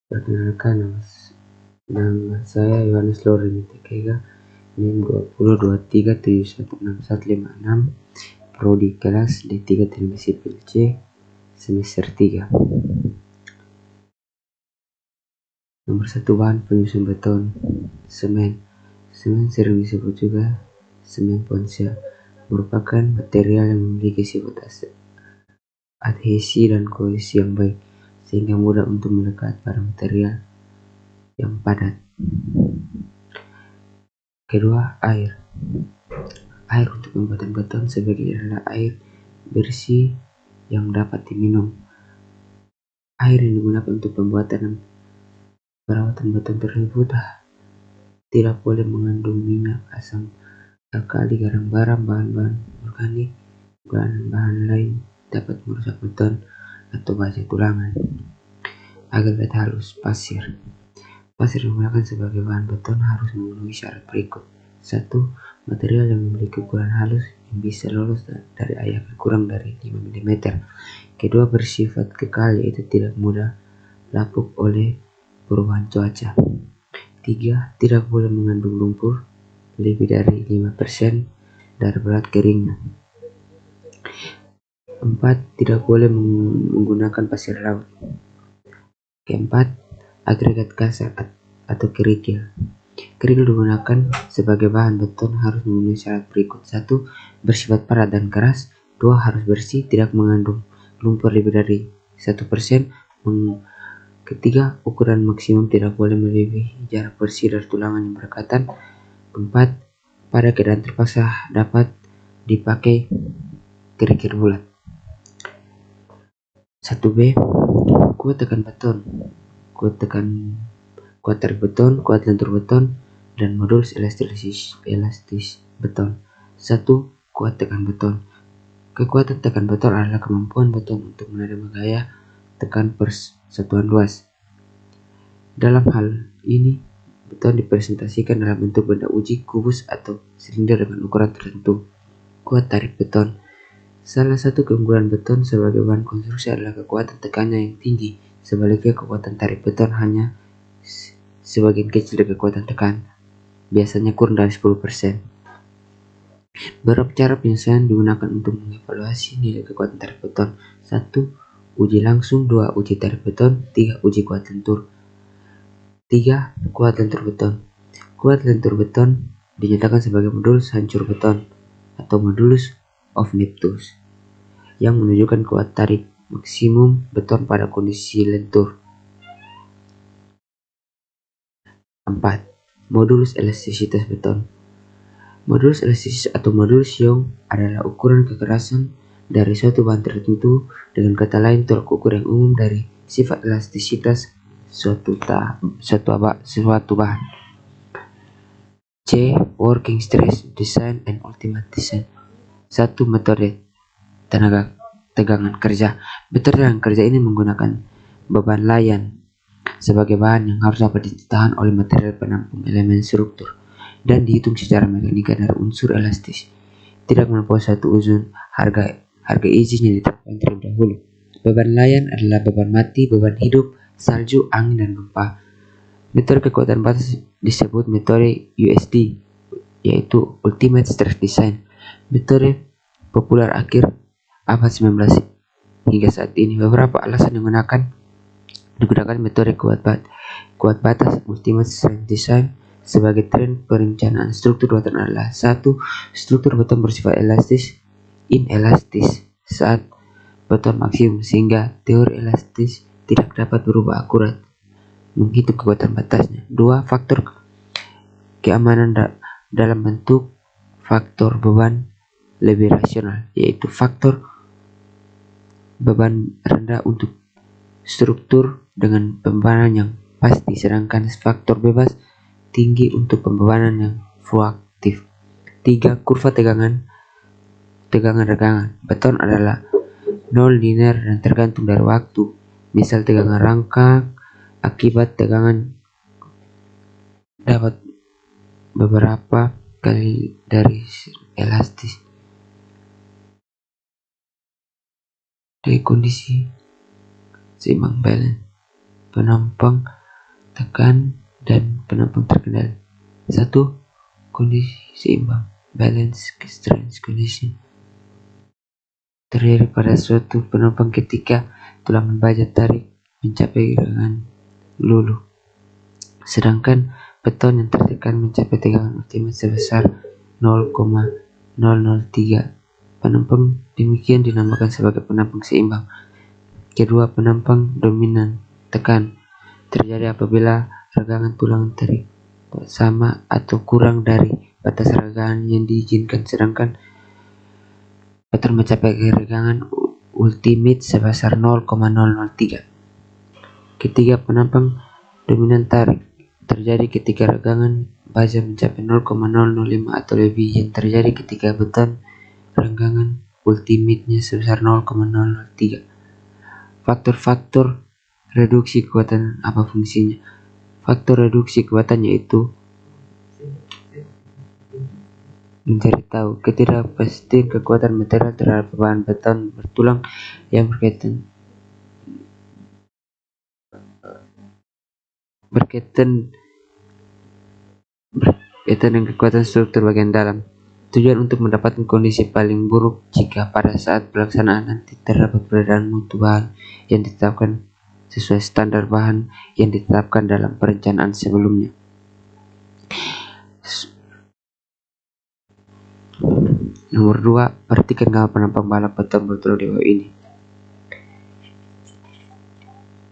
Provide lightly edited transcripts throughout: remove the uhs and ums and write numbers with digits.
Perkenalkan, nama saya Yohanes Loren Tekega, NIM 2023716156, Prodi kelas D3 Teknik Sipil C, semester 3. Nomor 1, bahan penyusun beton. Semen. Semen sering disebut juga semen ponsia, merupakan material yang memiliki sifat adhesi dan kohesi yang baik, sehingga mudah untuk melekat pada material yang padat. Kedua, air. Air untuk pembuatan beton sebagai adalah air bersih yang dapat diminum. Air yang digunakan untuk pembuatan dan perawatan beton tersebut tidak boleh mengandung minyak, asam, alkali, garam, bahan-bahan organik, dan bahan lain dapat merusak beton atau baja tulangan. Agregat halus. Pasir. Pasir digunakan sebagai bahan beton harus memenuhi syarat berikut. 1. Material yang memiliki ukuran halus yang bisa lolos dari air kurang dari 5 mm. Kedua, bersifat kekal, yaitu tidak mudah lapuk oleh perubahan cuaca. 3. Tidak boleh mengandung lumpur lebih dari 5% dari berat keringnya. 4. Tidak boleh menggunakan pasir laut. Keempat, agregat kasar atau kerikil. Kerikil digunakan sebagai bahan beton harus memenuhi syarat berikut. 1. Bersifat padat dan keras. 2. Harus bersih, tidak mengandung lumpur lebih dari 1%. Ketiga, ukuran maksimum tidak boleh melebihi jarak bersih dari tulangan yang berdekatan. 4. Pada keadaan terpaksa dapat dipakai kerikil bulat. 1B. Kuat tekan beton. Kuat tarik beton, kuat lentur beton, dan modulus elastis beton. 1. Kuat tekan beton. Kekuatan tekan beton adalah kemampuan beton untuk menerima gaya tekan persatuan luas. Dalam hal ini, beton dipresentasikan dalam bentuk benda uji, kubus, atau silinder dengan ukuran tertentu. Kuat tarik beton. Salah satu keunggulan beton sebagai bahan konstruksi adalah kekuatan tekannya yang tinggi. Sebaliknya, kekuatan tarik beton hanya sebagian kecil dari kekuatan tekan, biasanya kurang dari 10%. Beberapa cara penyelesaian digunakan untuk mengevaluasi nilai kekuatan tarik beton. 1. Uji langsung. 2. Uji tarik beton. 3. Uji kuat lentur. 3. Kuat lentur beton. Kuat lentur beton dinyatakan sebagai modulus hancur beton atau modulus of Neptune yang menunjukkan kuat tarik maksimum beton pada kondisi lentur. 4. Modulus elastisitas beton. Modulus elastisitas atau modulus Young adalah ukuran kekerasan dari suatu bahan tertentu. Dengan kata lain, tolak ukur yang umum dari sifat elastisitas suatu bahan. C. Working stress, design, and ultimate design. 1. Metode tegangan kerja. Metode tegangan kerja ini menggunakan beban layan sebagai bahan yang harus dapat ditahan oleh material penampung elemen struktur dan dihitung secara mekanika dari unsur elastis. Tidak melampaui satu uzun. Harga izinnya ditetapkan terlebih dahulu. Beban layan adalah beban mati, beban hidup, salju, angin, dan gempa. Metode kekuatan batas disebut metode USD, yaitu Ultimate Stress Design. Metode populer akhir abad 19 hingga saat ini. Beberapa alasan digunakan metode kuat batas Ultimate Stress Design sebagai tren perencanaan struktur beton adalah: 1. Struktur beton bersifat inelastis saat beton maksimum, sehingga teori elastis tidak dapat berubah akurat menghitung kekuatan batasnya. 2. Faktor keamanan dalam bentuk faktor beban lebih rasional, yaitu faktor beban rendah untuk struktur dengan pembebanan yang pasti, sedangkan faktor bebas tinggi untuk pembebanan yang fluktuatif. 3. Kurva tegangan regangan beton adalah non-linear dan tergantung dari waktu. Misal, tegangan rangka akibat tegangan dapat beberapa kali dari elastis dari kondisi seimbang balance. penampang tekan dan penampang terkendali. 1. Kondisi seimbang, balance strength condition, terjadi pada suatu penampang ketika tulangan baja tarik mencapai regangan lulu, sedangkan beton yang tertekan mencapai tegangan ultimate sebesar 0,003. Penampang demikian dinamakan sebagai penampang seimbang. Kedua, penampang dominan tekan terjadi apabila regangan tulangan tarik sama atau kurang dari batas regangan yang diizinkan, sedangkan beton mencapai regangan ultimate sebesar 0,003. Ketiga, penampang dominan tarik terjadi ketika regangan baja mencapai 0,005 atau lebih, yang terjadi ketika beton regangan ultimate-nya sebesar 0,003. Faktor-faktor reduksi kekuatan apa fungsinya? Faktor reduksi kekuatan yaitu mencari tahu ketidakpastian kekuatan material terhadap bahan beton bertulang yang berkaitan dengan kekuatan struktur bagian dalam. Tujuan untuk mendapatkan kondisi paling buruk jika pada saat pelaksanaan nanti terdapat perbedaan mutu bahan yang ditetapkan sesuai standar bahan yang ditetapkan dalam perencanaan sebelumnya. Nomor 2, perhatikan gambar penampang balok beton bertulang di bawah ini.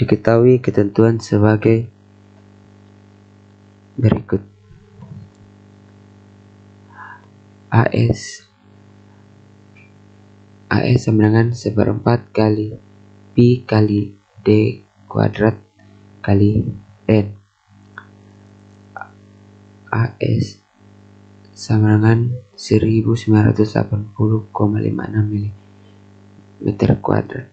Diketahui ketentuan sebagai berikut. AS sama dengan 1/4 kali Pi kali D kuadrat kali N. AS sama dengan 1980,56 mm kuadrat.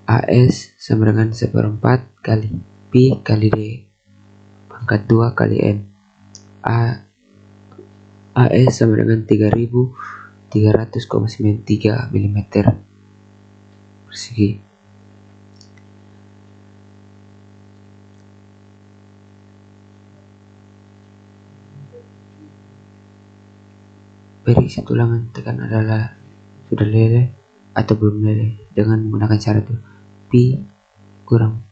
AS sama dengan 1/4 kali Pi kali D pangkat 2 kali N. AS sama dengan 3300,93 mm persegi. Prediksi tulangan tekan adalah sudah leleh atau belum leleh dengan menggunakan cara itu. Pi kurang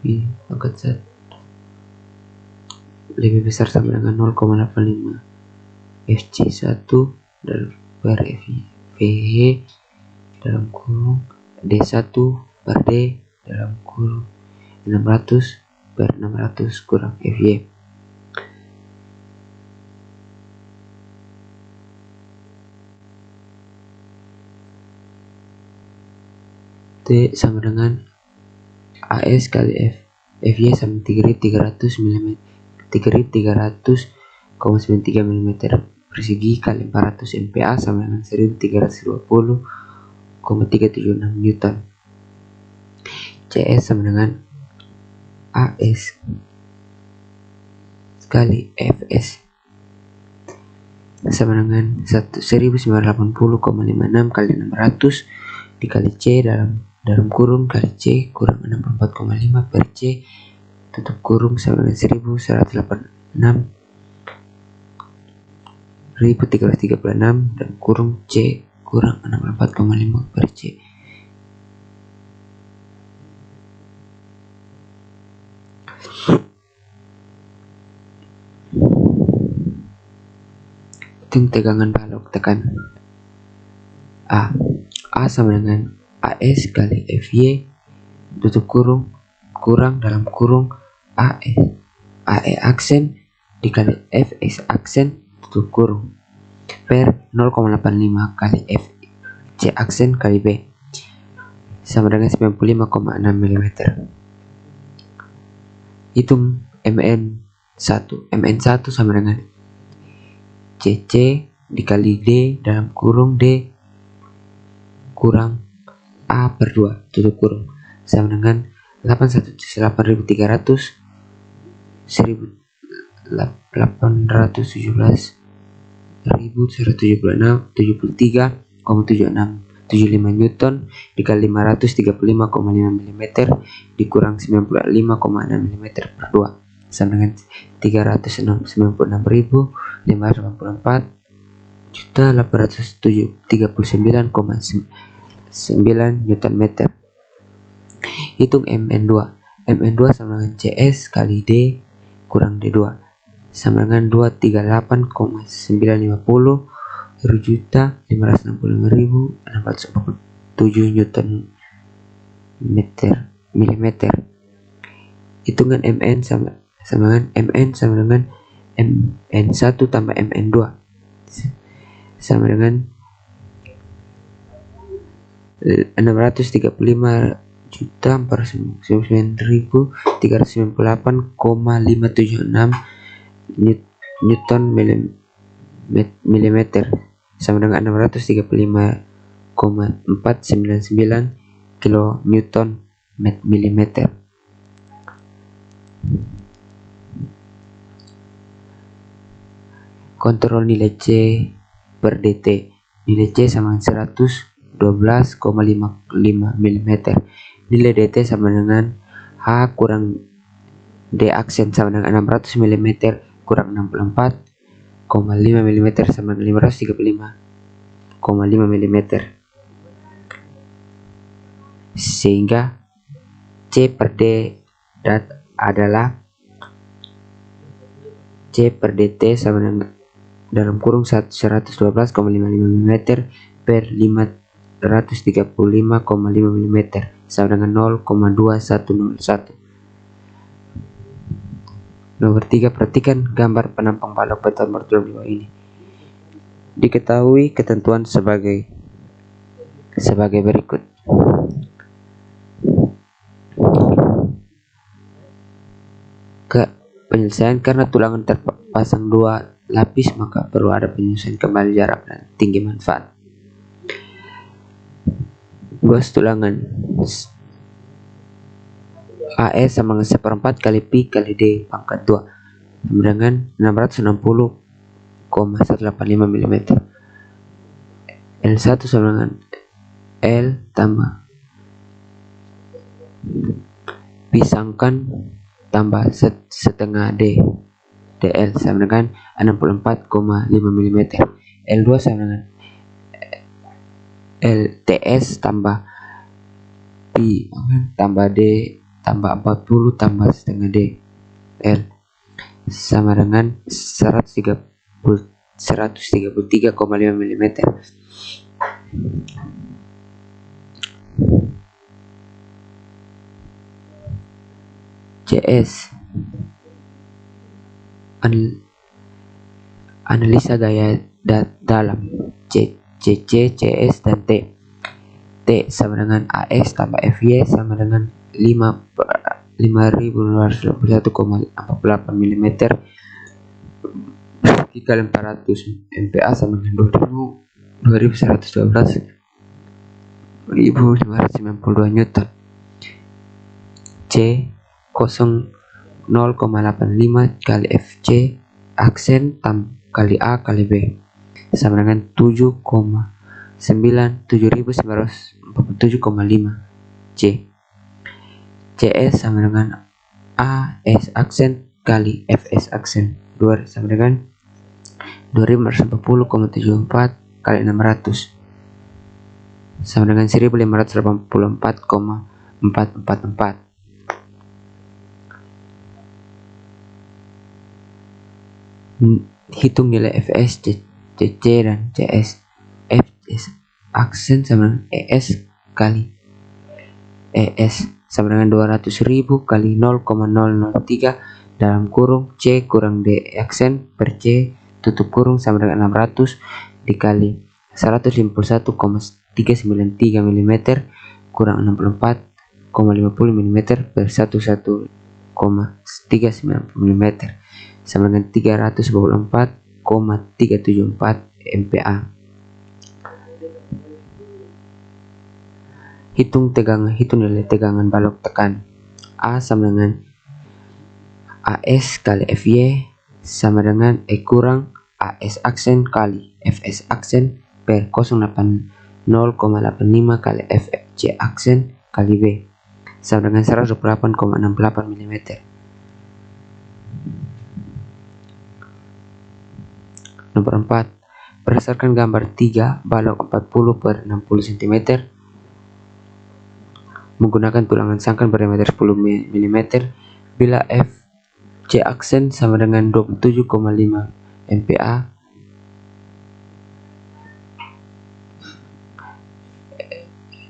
Pi pangkat 1 lebih besar sama dengan 0,85 FC1 per FY dalam kurung D1 per D dalam kurung 600 per 600 kurang FY. T sama dengan AS kali F. FY sama 3300 mm 3300,93 mm persegi kali 400 MPa sama dengan 1320,376 Newton. CS sama dengan AS kali FS sama dengan 1980,56 kali 600 dikali C dalam kurung kali C kurang 64,5 per C tutup kurung sama dengan 1136 dan kurung C kurang 64,5 per C. Hitung tegangan balok tekan. A sama dengan AS kali FY tutup kurung kurang dalam kurung AE aksen dikali FS aksen tutup kurung per 0,85 kali FC aksen kali B sama dengan 95,6 mm. Hitung MN1 sama dengan CC dikali D dalam kurung D kurang A per 2 tutup kurung sama dengan 817,1817 173,7675 Newton dikali 535,5 mm dikurang 95,6 mm per 2 sama dengan 396,839,9 Newton meter. Hitung Mn2. Mn2 sama dengan CS kali D kurang D2 sama dengan 238,950 1.565.647 Newton milimeter. Hitungan Mn sama dengan Mn1 tambah Mn2 sama dengan 639.398,576 Newton milimeter sama dengan 635,499 kilo Newton milimeter. Kontrol nilai C per dt. Nilai C sama dengan 112,55 mm. Nilai dt sama dengan H kurang D aksen sama dengan 600 mm kurang 64,5 mm sama dengan 535,5 mm. Sehingga C per D adalah C per dt sama dengan dalam kurung 112,55 mm per 535,5 mm sama dengan 0,2101. Nomor 3, perhatikan gambar penampang balok beton bertulang di bawah ini. Diketahui ketentuan sebagai berikut. Penyelesaian karena tulangan terpasang 2 lapis maka perlu ada penyelesaian kembali jarak dan tinggi manfaat. Luas tulangan AS sama dengan 1/4 kali pi kali D pangkat 2 sama dengan 660,185 mm. L1 sama dengan L tambah pisangkan tambah setengah D DL sama dengan 64,5 mm. L2 sama dengan LTS tambah Pi tambah D tambah 40 tambah setengah D L sama dengan 133,5 mm. CS analisa gaya dalam CC, CS dan T sama dengan AS tambah FY sama dengan 5.221,48 mm dikali 400 MPa sama dengan 2.112.592 Newton. C 0,85 kali FC aksen kali A kali B sama dengan 7,947.947,5 C. CS sama dengan AS aksen kali FS aksen 2 sama dengan 2.540,74 kali 600 sama dengan 1.584,444. Hitung nilai FS, CC dan CS. FS aksen sama dengan ES kali ES sama dengan 200.000 kali 0,003 dalam kurung C kurang D aksen per C tutup kurung sama dengan 600 dikali 151,393 mm kurang 64,50 mm per 11,390 mm sama dengan 324,374 MPa. Hitung nilai tegangan balok tekan. A sama dengan AS kali FY sama dengan E kurang AS aksen kali FS aksen per 0,85 kali FC aksen kali B sama dengan 128,68 mm. Nomor 4. Berdasarkan gambar 3 balok 40 per 60 cm menggunakan tulangan sangkan berdiameter 10 mm bila FC aksen sama dengan 27,5 MPa,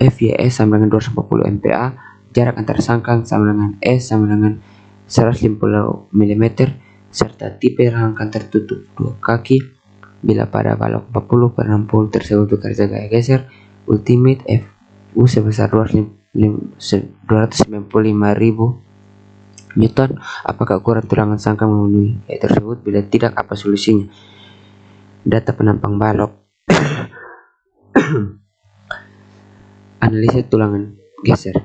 FYS sama dengan 240 MPa, jarak antar sangkang sama dengan S sama dengan 150 mm, serta tipe rangkaian tertutup dua kaki bila pada balok 40 per 60 tersebut bekerja gaya geser ultimate FU sebesar 295.000 Newton. Apakah ukuran tulangan sangkang memenuhi gaya tersebut? Bila tidak, apa solusinya? Data penampang balok. Analisis tulangan geser.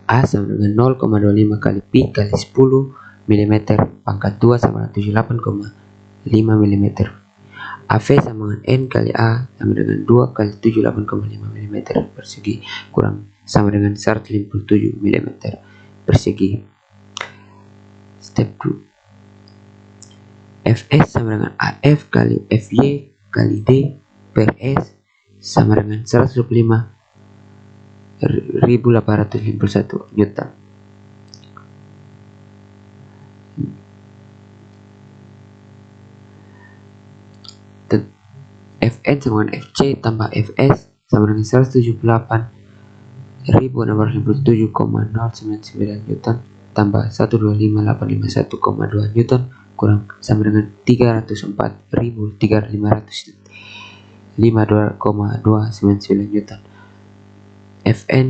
A sama dengan 0,25 kali pi kali 10 mm pangkat 2 sama dengan 78,5 mm. AV sama dengan N kali A sama dengan 2 kali 78,5 mm persegi kurang sama dengan 157 mm persegi. Step 2. Fs sama dengan AF kali Fy kali D per S sama dengan 125.851 Newton. Fn sama dengan Fc tambah Fs sama dengan 178.657,099 Newton tambah 125.851,2 Newton kurang sama dengan 304.305,299 Newton. Fn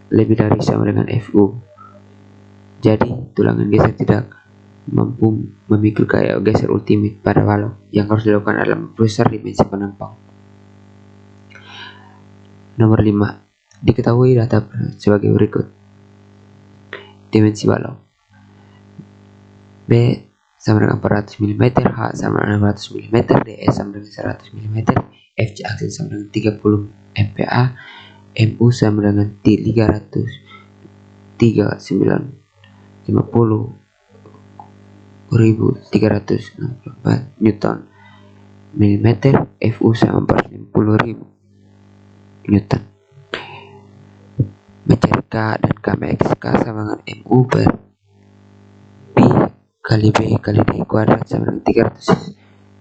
lebih dari sama dengan Fu. Jadi tulangan geser tidak mampu memikul gaya geser ultimate pada balok. Yang harus dilakukan adalah memperbesar dimensi penampang. Nomor 5. Diketahui data sebagai berikut. Dimensi balok B sama dengan 400 mm, H sama dengan 600 mm, DS sama dengan 100 mm, FC aksen sama dengan 30 MPa, MU sama dengan 339,50 1.364 Newton mm, Fu sama 40.000 Newton. Mencari K dan Kmax. K sama dengan MU per Pi kali B kali D kuadrat sama dengan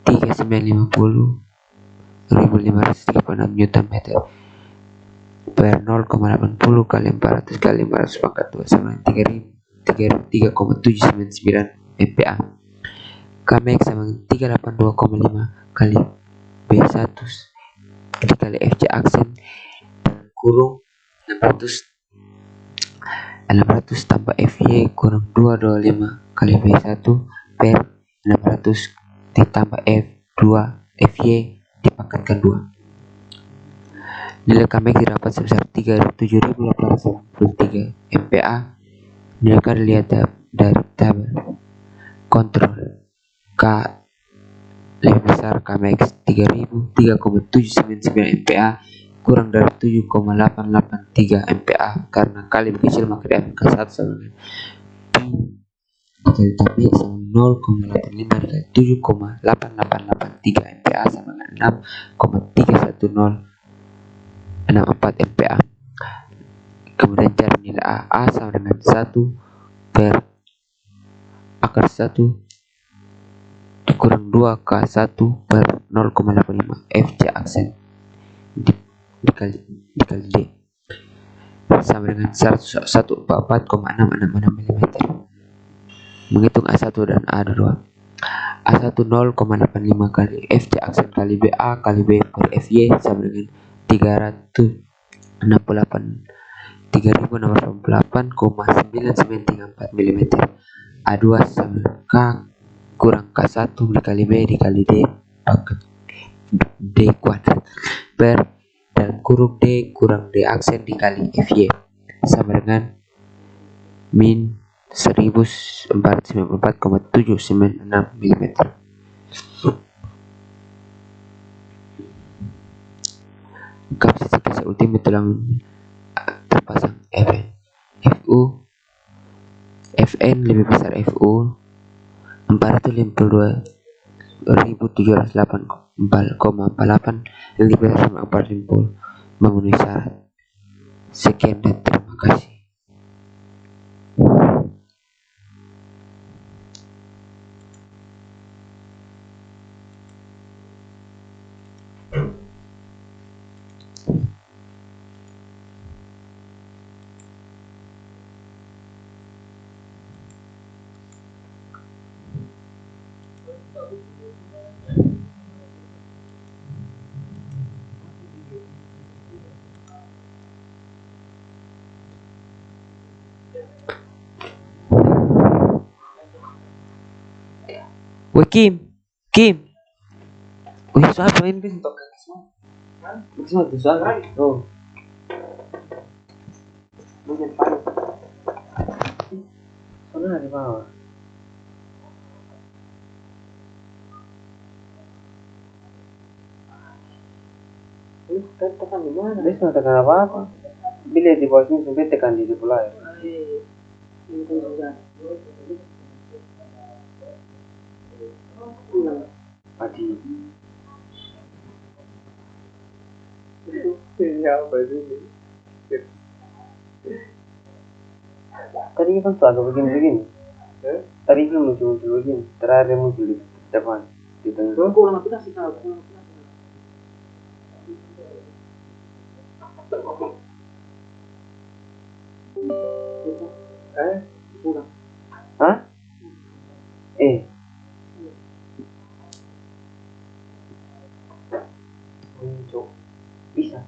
33950.536 Newton meter per 0,80 kali 400 kali 500 pangkat 2 sama dengan 3,799 MPa. Kmax sama dengan 382,5 kali B1 dikali FC aksen kurung 600 tambah Fy kurang 225 kali B1 per 600 ditambah F2 Fy dipangkatkan 2. Nilai Kmax didapat sebesar 37.893 MPa. Nilai K dilihat dari tabel. Kontrol K lebih besar Kmax 3,799 MPa kurang dari 7,883 MPa karena K lebih kecil maka diambil K1 sama dengan Pi dikali Kmax sama 0,85 dikali 7,8883 MPa sama dengan 6,31064 MPa. Kemudian cari nilai A sama dengan 1 per akar 1 dikurang 2 K1 per 0,85 FC aksen dikali D sama dengan 144,666 mm. Menghitung A1 dan A2. A1 0,85 kali FC aksen kali BA kali B per FY sama dengan 368,934 mm. A2 sama K kurang K1 dikali B dikali D pangkat D kuadrat per dalam kurung D kurang D aksen dikali Fy sama dengan min 1494,796 mm. Kapasitas CPC Ultimate telah terpasang FN lebih besar FU 452.708,48 dan lebih besar 450 memenuhi syarat. Sekian dan terima kasih. Woi Kim, wih soal main bis untuk semua tuh soal. Oh, mungkin panas. Soalnya di bawah. Kan tekan di mana? Bis nggak tekan apa-apa. Bila di bawah sini sampai tekan di sebelah ya. Padi. Ini apa sih? Tadi kan tuh agak begini-begini. Tadi kan muncul-muncul begini. Terakhir muncul di depan. Di tengah. Aku ulang aplikasi tahu. Udah. Hah? Muncul. Bisa.